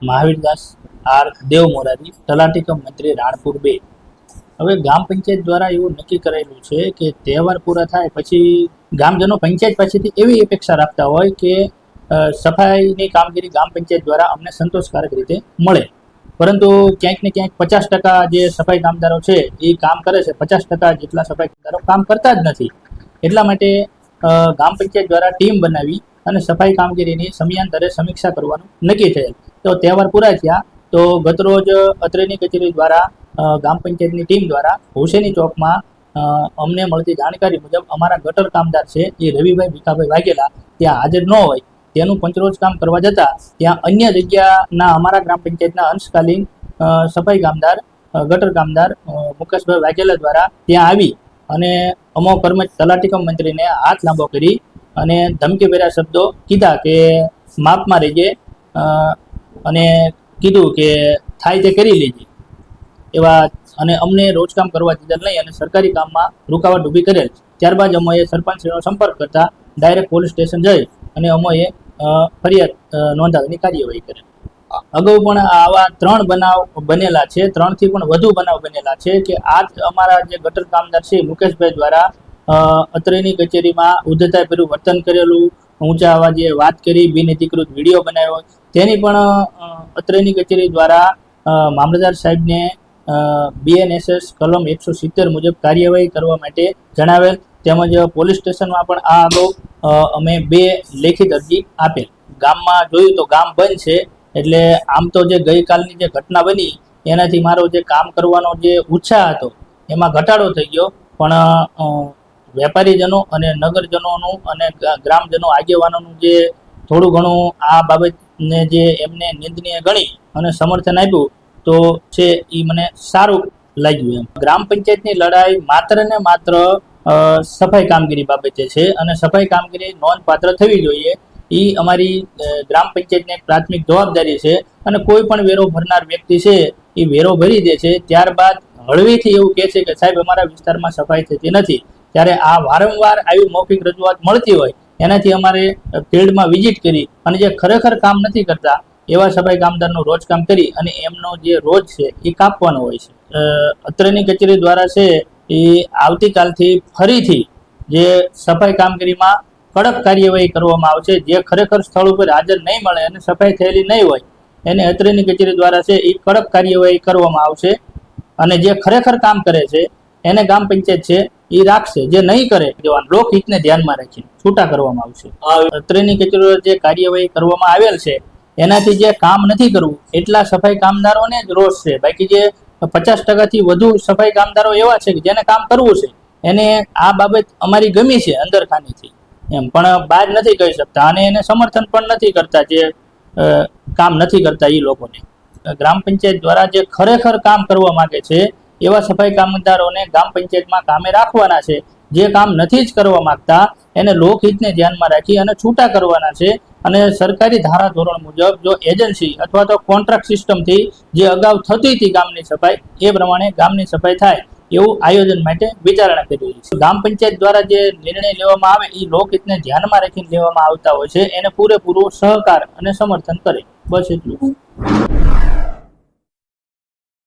મહાવીરદાસ R દેવ મોરારી, તલાટી કમ મંત્રી રાણપુર 2। હવે ગ્રામ પંચાયત દ્વારા એવું નક્કી કરેલું છે કે તહેવાર પૂરા થાય પછી ગામજનો પંચાયત પાસેથી એવી અપેક્ષા રાખતા હોય કે સફાઈની કામગીરી ગ્રામ પંચાયત દ્વારા અમને સંતોષકારક રીતે મળે, પરંતુ ક્યાંક ને ક્યાંક 50% જે સફાઈ કામદારો છે એ કામ કરે છે, 50% જેટલા સફાઈ કામદારો કામ કરતા જ નથી। એટલા માટે ગ્રામ પંચાયત દ્વારા ટીમ બનાવી અને સફાઈ કામગીરીની સમયાંતરે સમીક્ષા કરવાનું નક્કી થયેલ। તો તહેવાર પૂરા થયા તો ગતરોજ અત્રેની કચેરી દ્વારા ગ્રામ પંચાયતની ટીમ દ્વારા હુસેની ચોકમાં અમને મળતી જાણકારી મુજબ અમારા ગટર કામદાર છે એ રવિભાઈ ભીખાભાઈ વાઘેલા ત્યાં હાજર ન હોય, તેનું પંચરોજ કામ કરવા જતાં ત્યાં અન્ય જગ્યાના અમારા ગ્રામ પંચાયતના અંશકાલીન સફાઈ કામદાર ગટર કામદાર મુકેશભાઈ વાઘેલા દ્વારા ત્યાં આવી અને અમો તલાટી કમ મંત્રીને હાથ લાંબો કરી અને ધમકીભર્યા શબ્દો કીધા કે માપમાં રહેજે અને કીધું કે થાય તે કરી લેજે એવા, અને અમને રોજકામ કરવા દીધા નહીં અને સરકારી કામમાં રૂકાવટ ઊભી કરેલ। ત્યારબાદ અમોએ સરપંચનો સંપર્ક કરતા ડાયરેક્ટ પોલીસ સ્ટેશન જઈ અને અમોએ ફરિયાદ નોંધાવીની કાર્યવાહી કરેલ। અગાઉ પણ આવા 3 બનાવ બનેલા છે, 3 થી પણ વધુ બનાવ બનેલા છે કે આ અમારા જે ગટર કામદાર છે મુકેશભાઈ દ્વારા અત્રેની કચેરીમાં ઉદ્ધતાભર્યું વર્તન કરેલું, ઊંચા અવાજે વાત કરી, બિનઅધિકૃત વિડીયો બનાવ્યો, તેની પણ અત્રેની કચેરી દ્વારા મામલતદાર સાહેબને BNSS કલમ 170 મુજબ કાર્યવાહી કરવા માટે જણાવેલ। તેમજ પોલીસ સ્ટેશનમાં પણ આ અગાઉ અમે 2 લેખિત અરજી આપેલ। ગામમાં જોયું તો ગામ બંધ છે, એટલે આમ તો જે ગઈકાલની જે ઘટના બની એનાથી મારો જે કામ કરવાનો જે ઉત્સાહ હતો એમાં ઘટાડો થઈ ગયો, પણ વેપારીજનો અને નગરજનોનું અને ગ્રામજનો આગેવાનોનું જે થોડું ઘણું આ બાબતને જે એમને નિંદનીય ગણી અને સમર્થન આપ્યું તો છે એ મને સારું લાગ્યું। એમ ગ્રામ પંચાયતની લડાઈ માત્ર ને માત્ર સફાઈ કામગીરી બાબતે છે અને સફાઈ કામગીરી નોંધપાત્ર થવી જોઈએ, એ અમારી ગ્રામ પંચાયતની પ્રાથમિક જવાબદારી છે। અને કોઈ પણ વેરો ભરનાર વ્યક્તિ છે એ વેરો ભરી દે છે, ત્યારબાદ હળવીથી એવું કહે છે કે સાહેબ અમારા વિસ્તારમાં સફાઈ થતી નથી, ત્યારે આ વારંવાર આવી મૌખિક રજૂઆત મળતી હોય એનાથી અમારે ફિલ્ડમાં વિઝિટ કરી અને જે ખરેખર કામ નથી કરતા એવા સફાઈ કામદારનું રોજ કામ કરી અને એમનો જે રોજ છે એ કાપવાનો હોય છે। અત્રેની કચેરી દ્વારા છે એ આવતીકાલથી ફરીથી જે સફાઈ કામગીરીમાં કડક કાર્યવાહી કરવામાં આવશે। જે ખરેખર સ્થળ ઉપર હાજર નહીં મળે અને સફાઈ થયેલી નહીં હોય એને અત્રેની કચેરી દ્વારા છે એ કડક કાર્યવાહી કરવામાં આવશે અને જે ખરેખર કામ કરે છે એને ગ્રામ પંચાયત છે એ રાખશે, જે નહીં કરે લોકહિતને ધ્યાનમાં રાખીને છૂટા કરવામાં આવશે। અત્રેની કચેરીઓ જે કાર્યવાહી કરવામાં આવેલ છે એનાથી જે કામ નથી કરવું એટલા સફાઈ કામદારોને જ રોષ છે, બાકી જે 50% થી વધુ સફાઈ કામદારો એવા છે કે જેને કામ કરવું છે એને આ બાબત અમારી ગમી છે અંદર ખાનીથી એમ, પણ બહાર નથી કહી શકતા અને એને સમર્થન પણ નથી કરતા જે કામ નથી કરતા એ લોકોને। ગ્રામ પંચાયત દ્વારા જે ખરેખર કામ કરવા માંગે છે એવા સફાઈ કામદારોને ગ્રામ પંચાયતમાં કામે રાખવાના છે, જે કામ નથી જ કરવા માંગતા એને લોકહિતને ધ્યાનમાં રાખી અને છૂટા કરવાના છે। અને સરકારી ધારા ધોરણ મુજબ જો એજન્સી અથવા તો કોન્ટ્રાક્ટ સિસ્ટમથી જે અગાઉ થતી હતી ગામની સફાઈ એ પ્રમાણે ગામની સફાઈ થાય એવું આયોજન માટે વિચારણા કરી રહી છે। ગ્રામ પંચાયત દ્વારા જે નિર્ણય લેવામાં આવે એ લોકહિતને ધ્યાનમાં રાખીને લેવામાં આવતા હોય છે, એને પૂરેપૂરો સહકાર અને સમર્થન કરે, બસ એટલું।